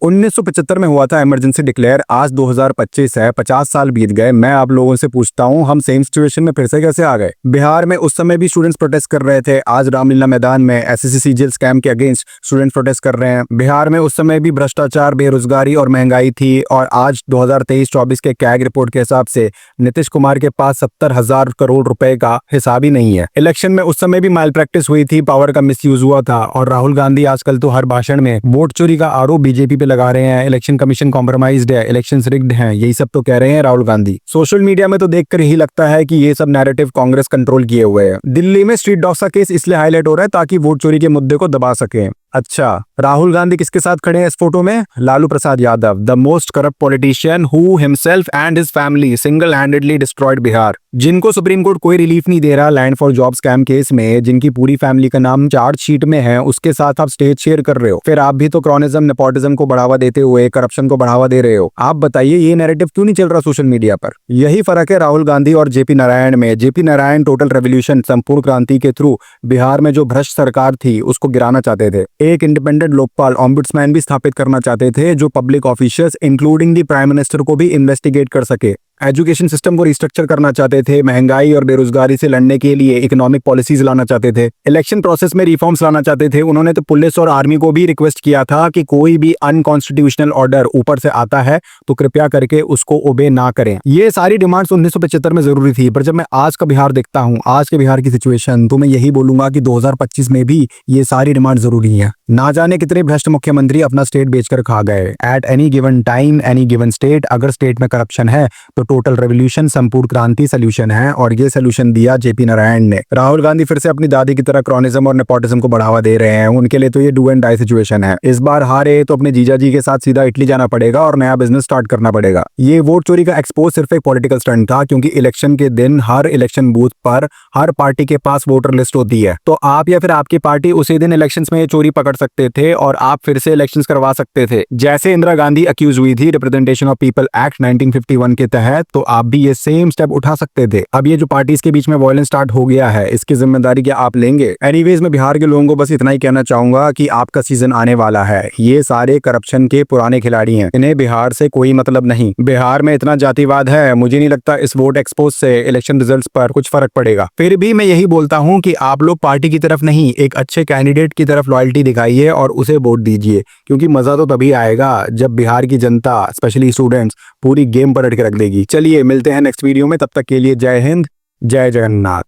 1975 में हुआ था इमरजेंसी डिक्लेयर। आज 2025 है, 50 साल बीत गए। मैं आप लोगों से पूछता हूं, हम सेम सिचुएशन में फिर से कैसे आ गए? बिहार में उस समय भी स्टूडेंट्स प्रोटेस्ट कर रहे थे। आज रामलीला मैदान में एसएससी सीजीएल स्कैम के अगेंस्ट स्टूडेंट प्रोटेस्ट कर रहे हैं। बिहार में उस समय भी भ्रष्टाचार, बेरोजगारी और महंगाई थी। और आज 2023-24 के कैग रिपोर्ट के हिसाब से नीतीश कुमार के पास 70,000 करोड़ रुपए का हिसाब ही नहीं है। इलेक्शन में उस समय भी माल प्रैक्टिस हुई थी, पावर का मिसयूज हुआ था। और राहुल गांधी आजकल तो हर भाषण में वोट चोरी का आरोप बीजेपी पे लगा रहे हैं। इलेक्शन कमीशन कॉम्प्रोमाइज्ड है, इलेक्शंस रिग्ड हैं, यही सब तो कह रहे हैं राहुल गांधी। सोशल मीडिया में तो देखकर यही लगता है कि ये सब नैरेटिव कांग्रेस कंट्रोल किए हुए है। दिल्ली में स्ट्रीट डॉग्स का केस इसलिए हाईलाइट हो रहा है ताकि वोट चोरी के मुद्दे को दबा सके। अच्छा, राहुल गांधी किसके साथ खड़े हैं इस फोटो में? Lalu Prasad Yadav, the most corrupt politician who himself and his family single handedly destroyed Bihar. जिनको सुप्रीम कोर्ट कोई रिलीफ नहीं दे रहा land for job scam case में, जिनकी पूरी फैमिली का नाम चार्जशीट में है, उसके साथ आप स्टेज शेयर कर रहे हो। फिर आप भी तो क्रॉनिज्म, नेपोटिज्म को बढ़ावा देते हुए करप्शन को बढ़ावा दे रहे हो। आप बताइए ये नैरेटिव क्यों नहीं चल रहा सोशल मीडिया पर? यही फर्क है राहुल गांधी और जेपी नारायण में। जेपी नारायण टोटल रेवोल्यूशन, संपूर्ण क्रांति के थ्रू बिहार में जो भ्रष्ट सरकार थी उसको गिराना चाहते थे। एक इंडिपेंडेंट लोकपाल ऑम्बुड्समैन भी स्थापित करना चाहते थे जो public officials including the prime minister को भी इन्वेस्टिगेट कर सके। एजुकेशन सिस्टम को रिस्ट्रक्चर करना चाहते थे। महंगाई और बेरोजगारी से लड़ने के लिए इकोनॉमिक पॉलिसीज लाना चाहते थे। इलेक्शन प्रोसेस में रिफॉर्म्स लाना चाहते थे। उन्होंने तो पुलिस और आर्मी को भी रिक्वेस्ट किया था कि कोई भी अनकॉन्स्टिट्यूशनल ऑर्डर ऊपर से आता है तो कृपया करके उसको ओबे ना करें। ये सारी डिमांड्स 1975 में जरूरी थी। पर जब मैं आज का बिहार देखता हूँ, आज के बिहार की सिचुएशन, तो मैं यही बोलूंगा कि 2025 में भी ये सारी डिमांड जरूरी है। ना जाने कितने भ्रष्ट मुख्यमंत्री अपना स्टेट बेचकर खा गए। At any given time, any given state, अगर स्टेट में करप्शन है तो टोटल रेवोल्यूशन, संपूर्ण क्रांति सोल्यूशन है। और ये सोल्यूशन दिया जेपी नारायण ने। राहुल गांधी फिर से अपनी दादी की तरह क्रॉनिज्म और नेपोटिज्म को बढ़ावा दे रहे हैं। उनके लिए तो ये डू एंड डाई सिचुएशन है। इस बार हारे तो अपने जीजा जी के साथ सीधा इटली जाना पड़ेगा और नया बिजनेस स्टार्ट करना पड़ेगा। ये वोट चोरी का एक्सपोज सिर्फ एक पॉलिटिकल स्टंट था, क्योंकि इलेक्शन के दिन हर इलेक्शन बूथ पर हर पार्टी के पास वोटर लिस्ट होती है। तो आप या फिर आपकी पार्टी उसी दिन इलेक्शन में ये चोरी पकड़ सकते थे और आप फिर से इलेक्शन करवा सकते थे। जैसे इंदिरा गांधी अक्यूज हुई थी रिप्रेजेंटेशन ऑफ पीपल एक्ट 1951 के तहत, तो आप भी ये सेम स्टेप उठा सकते थे। अब ये जो पार्टीज के बीच में वायलेंस स्टार्ट हो गया है, इसकी जिम्मेदारी क्या आप लेंगे? एनीवेज, मैं बिहार के लोगों को बस इतना ही कहना चाहूंगा कि आपका सीजन आने वाला है। ये सारे करप्शन के पुराने खिलाड़ी हैं, इन्हें बिहार से कोई मतलब नहीं। बिहार में इतना जातिवाद है, मुझे नहीं लगता इस वोट एक्सपोज से इलेक्शन रिजल्ट्स पर कुछ फर्क पड़ेगा। फिर भी मैं यही बोलता हूं कि आप लोग पार्टी की तरफ नहीं, एक अच्छे कैंडिडेट की तरफ लॉयल्टी दिखाइए और उसे वोट दीजिए, क्योंकि मजा तो तभी आएगा जब बिहार की जनता, स्पेशली स्टूडेंट्स, पूरी गेम पलट के रख देगी। चलिए मिलते हैं नेक्स्ट वीडियो में, तब तक के लिए जय हिंद, जय जगन्नाथ।